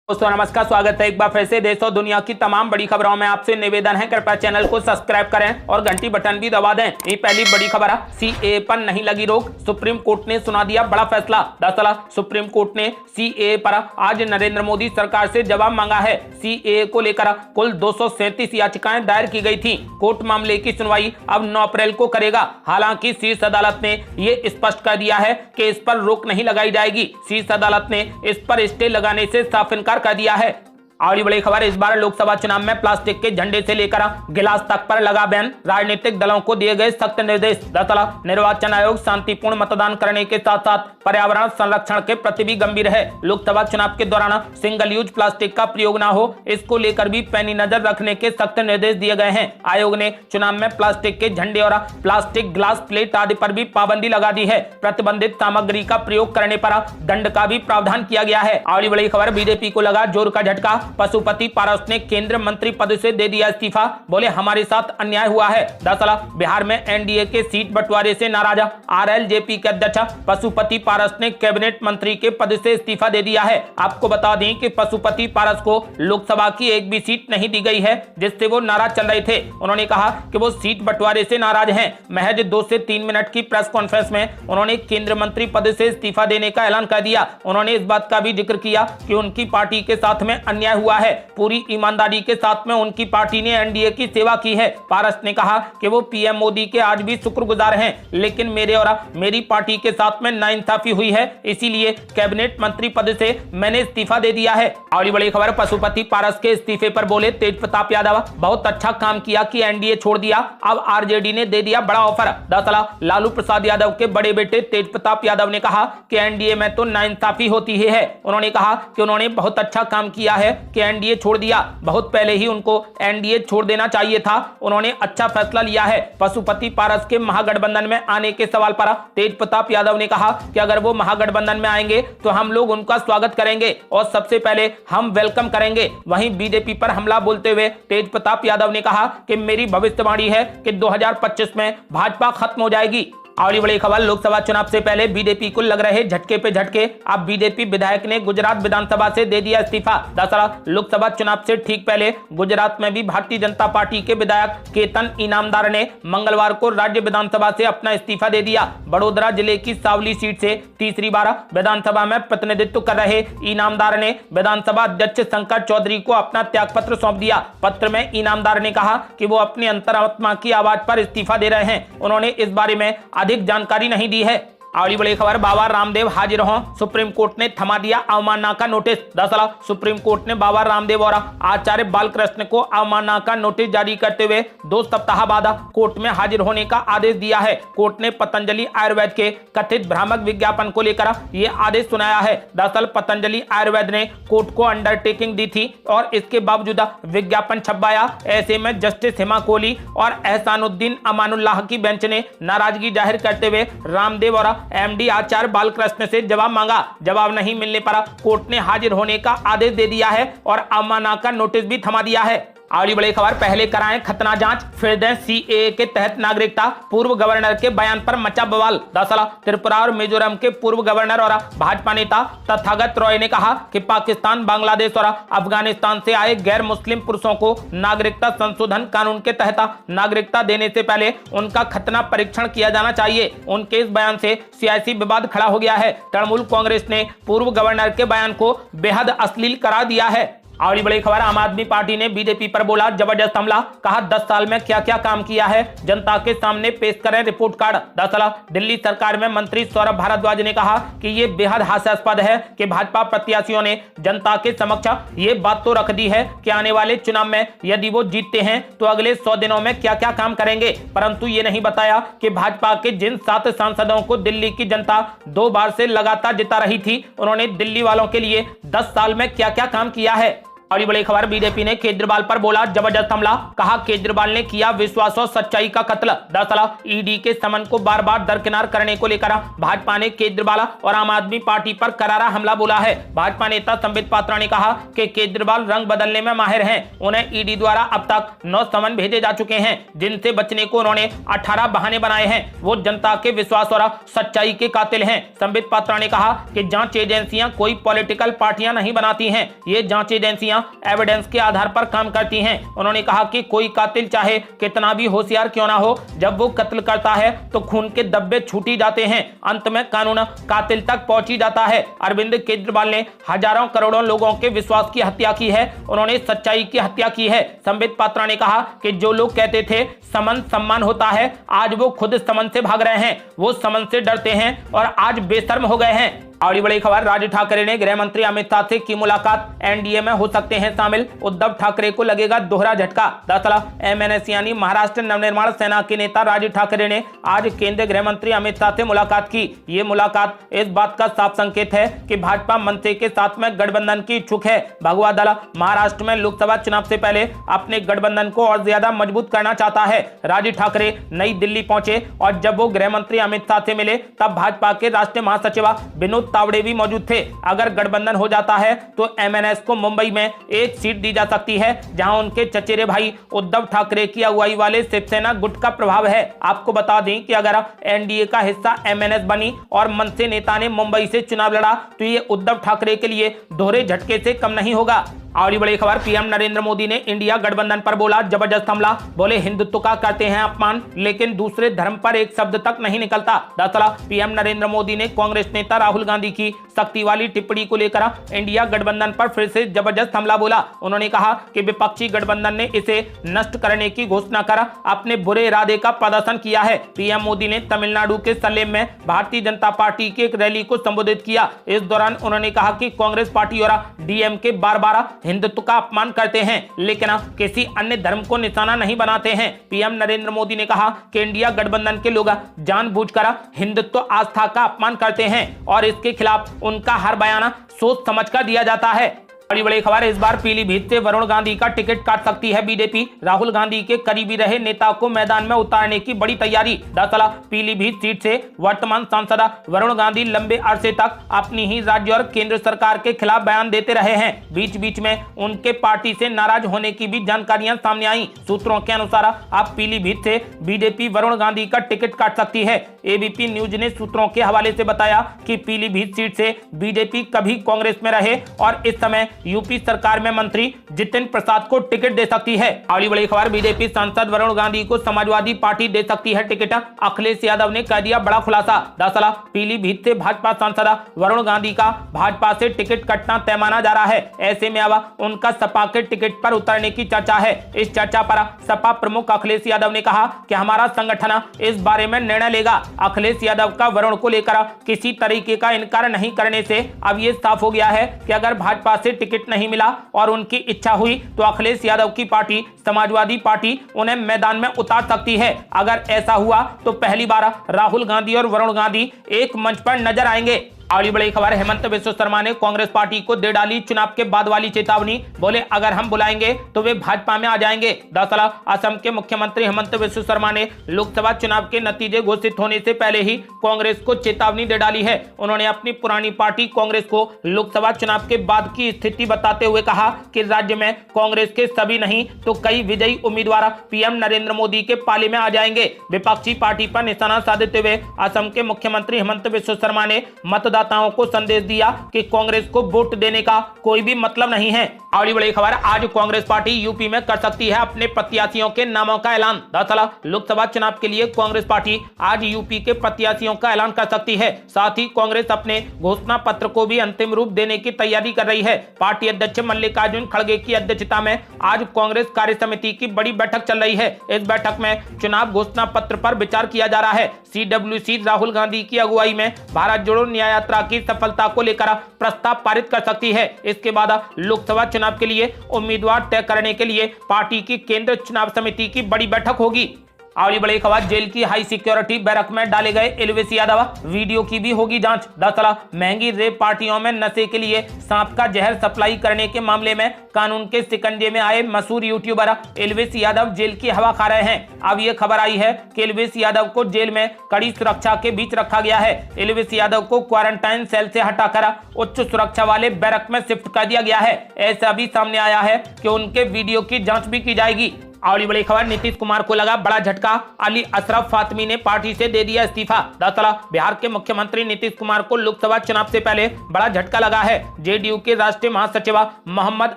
दोस्तों नमस्कार, स्वागत है एक बार फिर से देश और दुनिया की तमाम बड़ी खबरों में। आपसे निवेदन है कृपया चैनल को सब्सक्राइब करें और घंटी बटन भी दबा दें। ये पहली बड़ी खबर है, सीएए पर नहीं लगी रोक, सुप्रीम कोर्ट ने सुना दिया बड़ा फैसला। दरअसल सुप्रीम कोर्ट ने सीएए पर आज नरेंद्र मोदी सरकार से जवाब मांगा है। सीएए को लेकर कुल 237 याचिकाएं दायर की गई थी। कोर्ट मामले की सुनवाई अब 9 अप्रैल को करेगा। हालांकि शीर्ष अदालत ने ये स्पष्ट कर दिया है कि इस पर रोक नहीं लगाई जाएगी। शीर्ष अदालत ने इस पर स्टे लगाने से साफ इनकार कर दिया है। और बड़ी खबर, इस बार लोकसभा चुनाव में प्लास्टिक के झंडे से लेकर गिलास तक पर लगा बैन, राजनीतिक दलों को दिए गए सख्त निर्देश। दरअसल निर्वाचन आयोग शांतिपूर्ण मतदान करने के साथ साथ पर्यावरण संरक्षण के प्रति भी गंभीर है। लोकसभा चुनाव के दौरान सिंगल यूज प्लास्टिक का प्रयोग न हो, इसको लेकर भी पैनी नजर रखने के सख्त निर्देश दिए गए हैं। आयोग ने चुनाव में प्लास्टिक के झंडे और प्लास्टिक ग्लास प्लेट आदि पर भी पाबंदी लगा दी है। प्रतिबंधित सामग्री का प्रयोग करने पर दंड का भी प्रावधान किया गया है। और बड़ी खबर, बीजेपी को लगा जोर का झटका, पशुपति पारस ने केंद्रीय मंत्री पद से दे दिया इस्तीफा, बोले हमारे साथ अन्याय हुआ है। दरअसल बिहार में एनडीए के सीट बंटवारे से नाराज आरएलजेपी के अध्यक्ष पशुपति पारस ने कैबिनेट मंत्री के पद से इस्तीफा दे दिया है। आपको बता दें कि पशुपति पारस को लोकसभा की एक भी सीट नहीं दी गई है, जिससे वो नाराज चल रहे थे। उन्होंने कहा कि वो सीट बंटवारे से नाराज हैं। महज 2 से 3 मिनट की प्रेस कॉन्फ्रेंस में उन्होंने केंद्रीय मंत्री पद से इस्तीफा देने का ऐलान कर दिया। उन्होंने इस बात का भी जिक्र किया कि उनकी पार्टी के साथ में अन्याय हुआ है। पूरी ईमानदारी के साथ में उनकी पार्टी ने एनडीए की सेवा की है। पारस ने कहा कि वो पीएम मोदी के आज भी शुक्रगुजार हैं, लेकिन मेरे और मेरी पार्टी के साथ में नाइंसाफी हुई है, इसीलिए कैबिनेट मंत्री पद से मैंने इस्तीफा दे दिया है। और बड़ी खबर, पशुपति पारस के इस्तीफे पर बोले तेज प्रताप यादव, बहुत अच्छा काम किया कि एनडीए छोड़ दिया, अब आरजेडी ने दे दिया बड़ा ऑफर। दरअसल लालू प्रसाद यादव के बड़े बेटे तेज प्रताप यादव ने कहा कि एनडीए में तो नाइंसाफी होती ही है। उन्होंने कहा कि उन्होंने बहुत अच्छा काम किया है कि एनडीए छोड़ दिया, बहुत पहले ही उनको एनडीए छोड़ देना चाहिए था। उन्होंने अच्छा फैसला लिया है। पशुपति पारस के महागठबंधन में आने के सवाल पर तेज प्रताप यादव ने कहा कि अगर वो महागठबंधन में आएंगे तो हम लोग उनका स्वागत करेंगे और सबसे पहले हम वेलकम करेंगे। वहीं बीजेपी पर हमला बोलते हुए तेज प्रताप यादव ने कहा कि मेरी भविष्यवाणी है कि 2025 में भाजपा खत्म हो जाएगी। और बड़ी खबर, लोकसभा चुनाव से पहले बीजेपी को लग रहे झटके पे झटके, अब बीजेपी विधायक ने गुजरात विधानसभा से दे दिया इस्तीफा। दरअसल लोकसभा चुनाव से ठीक पहले गुजरात में भी भारतीय जनता पार्टी के विधायक केतन इनामदार ने मंगलवार को राज्य विधानसभा से अपना इस्तीफा दे दिया। बड़ोदरा जिले की सावली सीट से तीसरी बार विधानसभा में प्रतिनिधित्व कर रहे इनामदार ने विधानसभा अध्यक्ष शंकर चौधरी को अपना त्यागपत्र सौंप दिया। पत्र में इनामदार ने कहा कि वो अपनी अंतरात्मा की आवाज पर इस्तीफा दे रहे हैं। उन्होंने इस बारे में अधिक जानकारी नहीं दी है। और बड़ी खबर, बाबा रामदेव हाजिर हों, सुप्रीम कोर्ट ने थमा दिया अवमानना का नोटिस। दरअसल सुप्रीम कोर्ट ने बाबा रामदेव और आचार्य बालकृष्ण को अवमानना का नोटिस जारी करते हुए 2 सप्ताह बाद कोर्ट में हाजिर होने का आदेश दिया है। कोर्ट ने पतंजलि आयुर्वेद के कथित भ्रामक विज्ञापन को लेकर यह आदेश सुनाया है। दरअसल पतंजलि आयुर्वेद ने कोर्ट को अंडरटेकिंग दी थी और इसके बावजूद विज्ञापन छपवाया। ऐसे में जस्टिस हिमा कोहली और एहसानुद्दीन अमानुल्लाह की बेंच ने नाराजगी जाहिर करते हुए रामदेव और एमडी आचार्य बालकृष्ण से जवाब मांगा। जवाब नहीं मिलने पर कोर्ट ने हाजिर होने का आदेश दे दिया है और अवमानना का नोटिस भी थमा दिया है। और बड़ी खबर, पहले कराएं खतना जांच फिर दें सीएए के तहत नागरिकता, पूर्व गवर्नर के बयान पर मचा बवाल। दरअसल त्रिपुरा और मिजोरम के पूर्व गवर्नर और भाजपा नेता तथागत रॉय ने कहा कि पाकिस्तान, बांग्लादेश और अफगानिस्तान से आए गैर मुस्लिम पुरुषों को नागरिकता संशोधन कानून के तहत नागरिकता देने से पहले उनका खतना परीक्षण किया जाना चाहिए। उनके इस बयान से सियासी विवाद खड़ा हो गया है। तृणमूल कांग्रेस ने पूर्व गवर्नर के बयान को बेहद अश्लील करार दिया है। और बड़ी खबर, आम आदमी पार्टी ने बीजेपी पर बोला जबरदस्त हमला, कहा 10 साल में क्या क्या काम किया है, जनता के सामने पेश करें रिपोर्ट कार्ड। दरअसल दिल्ली सरकार में मंत्री सौरभ भारद्वाज ने कहा कि ये बेहद हास्यास्पद है कि भाजपा प्रत्याशियों ने जनता के समक्ष ये बात तो रख दी है कि आने वाले चुनाव में यदि वो जीतते हैं तो अगले 100 दिनों में क्या क्या काम करेंगे, परंतु ये नहीं बताया कि भाजपा के जिन 7 सांसदों को दिल्ली की जनता 2 बार से लगातार जिता रही थी, उन्होंने दिल्ली वालों के लिए 10 साल में क्या क्या काम किया है। बड़ी बड़ी खबर, बीजेपी ने केजरीवाल पर बोला जबरदस्त हमला, कहा केजरीवाल ने किया विश्वास और सच्चाई का कत्ल। दरअसल ईडी के समन को बार बार दरकिनार करने को लेकर भाजपा ने केजरीवाल और आम आदमी पार्टी पर करारा हमला बोला है। भाजपा नेता संबित पात्रा ने कहा कि केजरीवाल रंग बदलने में माहिर हैं। उन्हें ईडी द्वारा अब तक 9 समन भेजे जा चुके हैं, जिनसे बचने को उन्होंने 18 बहाने बनाए हैं। वो जनता के विश्वास और सच्चाई के कातिल हैं। संबित पात्रा ने कहा कि जांच एजेंसियां कोई पॉलिटिकल पार्टियां नहीं बनाती हैं, ये जांच एजेंसियां एविडेंस के आधार पर काम करती हैं। उन्होंने कहा कि कोई कातिल चाहे कितना भी होशियार क्यों ना हो, जब वो कत्ल करता है तो खून के धब्बे छूटी जाते हैं, अंत में कानून कातिल तक पहुंची जाता है। अरविंद केजरीवाल ने हजारों करोड़ों लोगों के विश्वास की हत्या की है, उन्होंने सच्चाई की हत्या की है। संबित पात्रा ने कहा कि जो लोग कहते थे समन सम्मान होता है, आज वो खुद समन से भाग रहे हैं, वो समन से डरते हैं और आज बेशर्म हो गए हैं। और बड़ी खबर, राज ठाकरे ने गृह मंत्री अमित शाह से की मुलाकात, एनडीए में हो सकते हैं शामिल, उद्धव ठाकरे को लगेगा दोहरा झटका। दरअसल एमएनएस यानी महाराष्ट्र नवनिर्माण सेना के नेता राज ठाकरे ने आज केंद्रीय गृह मंत्री अमित शाह से मुलाकात की। ये मुलाकात इस बात का साफ संकेत है कि भाजपा मनसे के साथ में गठबंधन की इच्छुक है। भगवा दल महाराष्ट्र में लोकसभा चुनाव से पहले अपने गठबंधन को और ज्यादा मजबूत करना चाहता है। राज ठाकरे नई दिल्ली पहुंचे और जब वो गृह मंत्री अमित शाह से मिले तब भाजपा के राष्ट्रीय महासचिव विनोद तावड़े भी मौजूद थे। अगर गठबंधन हो जाता है तो एमएनएस को मुंबई में एक सीट दी जा सकती है, जहां उनके चचेरे भाई उद्धव ठाकरे की अगुवाई वाले शिवसेना गुट का प्रभाव है। आपको बता दें कि अगर एनडीए का हिस्सा एमएनएस बनी और मनसे नेता ने मुंबई से चुनाव लड़ा तो ये उद्धव ठाकरे के लिए दोहरे झटके से कम नहीं होगा। और बड़ी खबर, पीएम नरेंद्र मोदी ने इंडिया गठबंधन पर बोला जबरदस्त हमला, बोले हिंदुत्व का करते हैं अपमान, लेकिन दूसरे धर्म पर एक शब्द तक नहीं निकलता। दरअसल पीएम नरेंद्र मोदी ने कांग्रेस नेता राहुल गांधी की सख्ती वाली टिप्पणी को लेकर इंडिया गठबंधन पर फिर से जबरदस्त हमला बोला। उन्होंने कहा कि विपक्षी गठबंधन ने इसे नष्ट करने की घोषणा कर अपने बुरे इरादे का प्रदर्शन किया है। पीएम मोदी ने तमिलनाडु के सलेम में भारतीय जनता पार्टी की एक रैली को संबोधित किया। इस दौरान उन्होंने कहा कि कांग्रेस पार्टी और डीएमके बार-बार हिंदुत्व का अपमान करते हैं, लेकिन किसी अन्य धर्म को निशाना नहीं बनाते हैं। पीएम नरेंद्र मोदी ने कहा कि इंडिया गठबंधन के लोग जानबूझकर हिंदुत्व आस्था का अपमान करते हैं और इसके खिलाफ उनका हर बयान सोच समझकर दिया जाता है। बड़ी खबर, इस बार पीलीभीत से वरुण गांधी का टिकट काट सकती है बीजेपी, राहुल गांधी के करीबी रहे नेता को मैदान में उतारने की बड़ी तैयारी। दरअसल पीलीभीत सीट से वर्तमान सांसद वरुण गांधी लंबे अरसे तक अपनी ही राज्य और केंद्र सरकार के खिलाफ बयान देते रहे हैं। बीच बीच में उनके पार्टी से नाराज होने की भी जानकारियां सामने आई। सूत्रों के अनुसार अब पीलीभीत से बीजेपी वरुण गांधी का टिकट काट सकती है। एबीपी न्यूज ने सूत्रों के हवाले से बताया कि पीलीभीत सीट से बीजेपी कभी कांग्रेस में रहे और इस समय यूपी सरकार में मंत्री जितिन प्रसाद को टिकट दे सकती है। अगली बड़ी खबर, बीजेपी सांसद वरुण गांधी को समाजवादी पार्टी दे सकती है टिकट, अखिलेश यादव ने कर दिया बड़ा खुलासा। दरअसल पीलीभीत से भाजपा सांसद वरुण गांधी का भाजपा से टिकट कटना तय माना जा रहा है। ऐसे में अब उनका सपा के टिकट पर उतरने की चर्चा है। इस चर्चा पर सपा प्रमुख अखिलेश यादव ने कहा कि हमारा संगठन इस बारे में निर्णय लेगा। अखिलेश यादव का वरुण को लेकर किसी तरीके का इनकार नहीं करने से अब ये साफ हो गया है कि अगर भाजपा से टिकट नहीं मिला और उनकी इच्छा हुई तो अखिलेश यादव की पार्टी समाजवादी पार्टी उन्हें मैदान में उतार सकती है। अगर ऐसा हुआ तो पहली बार राहुल गांधी और वरुण गांधी एक मंच पर नजर आएंगे। अगली बड़ी खबर, हेमंत बिस्व शर्मा ने कांग्रेस पार्टी को दे डाली चुनाव के बाद वाली चेतावनी, बोले अगर हम बुलाएंगे तो वे भाजपा में आ जाएंगे। दरअसल असम के मुख्यमंत्री हेमंत बिस्व शर्मा ने लोकसभा चुनाव के नतीजे घोषित होने से पहले ही कांग्रेस को चेतावनी दे डाली है। उन्होंने अपनी पुरानी पार्टी कांग्रेस को लोकसभा चुनाव के बाद की स्थिति बताते हुए कहा कि राज्य में कांग्रेस के सभी नहीं तो कई विजयी उम्मीदवार पीएम नरेंद्र मोदी के पाले में आ जाएंगे। विपक्षी पार्टी पर निशाना साधते हुए असम के मुख्यमंत्री हेमंत बिस्व शर्मा ने मतदाताओं को संदेश दिया कि कांग्रेस को वोट देने का कोई भी मतलब नहीं है। अगली बड़ी खबर, आज कांग्रेस पार्टी यूपी में कर सकती है अपने प्रत्याशियों के नामों का ऐलान। दरअसल लोकसभा चुनाव के लिए कांग्रेस पार्टी आज यूपी के प्रत्याशियों का ऐलान कर सकती है। साथ ही कांग्रेस अपने घोषणा पत्र को भी अंतिम रूप देने की तैयारी कर रही है। पार्टी अध्यक्ष मल्लिकार्जुन खड़गे की अध्यक्षता में आज कांग्रेस कार्य समिति की बड़ी बैठक चल रही है। इस बैठक में चुनाव घोषणा पत्र पर विचार किया जा रहा है। सीडब्ल्यूसी राहुल गांधी की अगुवाई में भारत जोड़ो न्याय यात्रा की सफलता को लेकर प्रस्ताव पारित कर सकती है। इसके बाद लोकसभा चुनाव के लिए उम्मीदवार तय करने के लिए पार्टी की केंद्रीय चुनाव समिति की बड़ी बैठक होगी। अगली बड़ी खबर, जेल की हाई सिक्योरिटी बैरक में डाले गए एलवीएस यादव, वीडियो की भी होगी जांच। दरअसल महंगी रेप पार्टियों में नशे के लिए सांप का जहर सप्लाई करने के मामले में कानून के शिकंजे में आए मशहूर यूट्यूबर एलवीएस यादव जेल की हवा खा रहे हैं। अब ये खबर आई है कि एलवीएस यादव को जेल में कड़ी सुरक्षा के बीच रखा गया है। एलवीएस यादव को क्वारंटाइन सेल से हटाकर उच्च सुरक्षा वाले बैरक में शिफ्ट कर दिया गया है। ऐसा भी सामने आया है कि उनके वीडियो की जांच भी की जाएगी। अगली बड़ी खबर, नीतीश कुमार को लगा बड़ा झटका, अली अशरफ फातमी ने पार्टी से दे दिया इस्तीफा। दरअसल बिहार के मुख्यमंत्री नीतीश कुमार को लोकसभा चुनाव से पहले बड़ा झटका लगा है। जेडीयू के राष्ट्रीय महासचिव मोहम्मद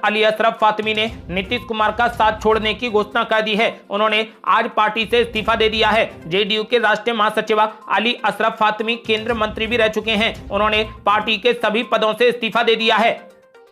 अली अशरफ फातमी ने नीतीश कुमार का साथ छोड़ने की घोषणा कर दी है। उन्होंने आज पार्टी से इस्तीफा दे दिया है। जेडीयू के राष्ट्रीय महासचिव अली अशरफ फातमी केंद्रीय मंत्री भी रह चुके हैं। उन्होंने पार्टी के सभी पदों से इस्तीफा दे दिया है।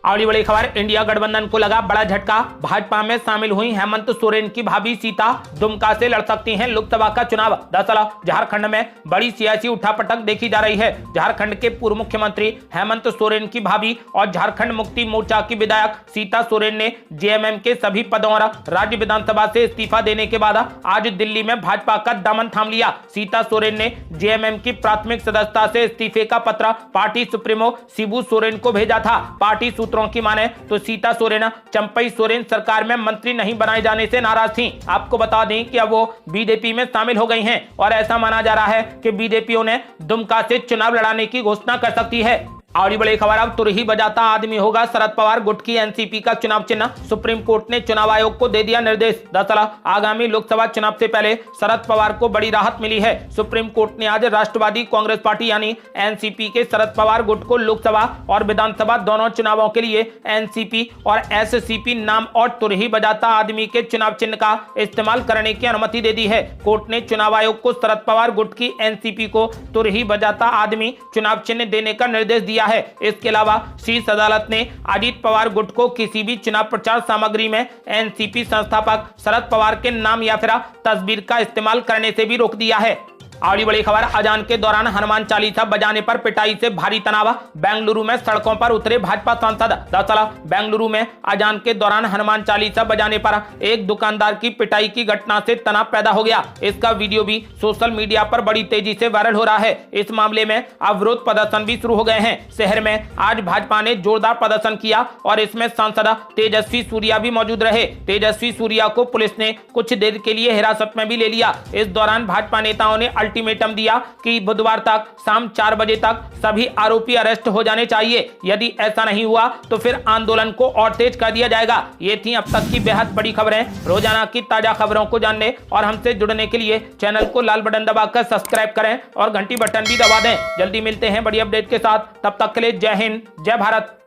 अगली बड़ी खबर, इंडिया गठबंधन को लगा बड़ा झटका, भाजपा में शामिल हुई हेमंत सोरेन की भाभी सीता दुमका से लड़ सकती हैं लोकसभा का चुनाव। दरअसल झारखंड में बड़ी सियासी उठापटक देखी जा रही है। झारखंड के पूर्व मुख्यमंत्री हेमंत सोरेन की भाभी और झारखंड मुक्ति मोर्चा की विधायक सीता सोरेन ने जेएमएम के सभी पदों और राज्य विधानसभा से इस्तीफा देने के बाद आज दिल्ली में भाजपा का दामन थाम लिया। सीता सोरेन ने जेएमएम की प्राथमिक सदस्यता से इस्तीफे का पत्र पार्टी सुप्रीमो शिबू सोरेन को भेजा था। पार्टी सूत्रों की माने तो सीता सोरेन चंपई सोरेन सरकार में मंत्री नहीं बनाए जाने से नाराज थीं। आपको बता दें कि अब वो बीजेपी में शामिल हो गई हैं और ऐसा माना जा रहा है कि बीजेपी उन्हें दुमका से चुनाव लड़ाने की घोषणा कर सकती है। अगली बड़ी खबर, अब तुरही बजाता आदमी होगा शरद पवार गुट की एनसीपी का चुनाव चिन्ह, सुप्रीम कोर्ट ने चुनाव आयोग को दे दिया निर्देश। दरअसल आगामी लोकसभा चुनाव से पहले शरद पवार को बड़ी राहत मिली है। सुप्रीम कोर्ट ने आज राष्ट्रवादी कांग्रेस पार्टी यानी एनसीपी के शरद पवार गुट को लोकसभा और विधानसभा दोनों चुनावों के लिए एनसीपी और एससीपी नाम और तुरही बजाता आदमी के चुनाव चिन्ह का इस्तेमाल करने की अनुमति दे दी है। कोर्ट ने चुनाव आयोग को शरद पवार गुट की एनसीपी को तुरही बजाता आदमी चुनाव चिन्ह देने का निर्देश दिया है। इसके अलावा शीर्ष अदालत ने अजीत पवार गुट को किसी भी चुनाव प्रचार सामग्री में एनसीपी संस्थापक शरद पवार के नाम या फिर तस्वीर का इस्तेमाल करने से भी रोक दिया है। अगली बड़ी खबर, अजान के दौरान हनुमान चालीसा बजाने पर पिटाई से भारी तनाव, बेंगलुरु में सड़कों पर उतरे भाजपा सांसद। दरअसल बेंगलुरु में अजान के दौरान हनुमान चालीसा बजाने पर एक दुकानदार की पिटाई की घटना से तनाव पैदा हो गया। इसका वीडियो भी सोशल मीडिया पर बड़ी तेजी से वायरल हो रहा है। इस मामले में अवरोध प्रदर्शन भी शुरू हो गए हैं। शहर में आज भाजपा ने जोरदार प्रदर्शन किया और इसमें सांसद तेजस्वी सूर्या भी मौजूद रहे। तेजस्वी सूर्या को पुलिस ने कुछ देर के लिए हिरासत में भी ले लिया। इस दौरान भाजपा नेताओं ने अल्टीमेटम दिया कि बुधवार तक शाम 4 बजे तक सभी आरोपी अरेस्ट हो जाने चाहिए। यदि ऐसा नहीं हुआ तो फिर आंदोलन को और तेज कर दिया जाएगा। ये थी अब तक की बेहद बड़ी खबरें। रोजाना की ताजा खबरों को जानने और हमसे जुड़ने के लिए चैनल को लाल बटन दबाकर सब्सक्राइब करें और घंटी बटन भी दबा दें। जल्दी मिलते हैं बड़ी अपडेट के साथ, तब तक के लिए जय हिंद, जय भारत।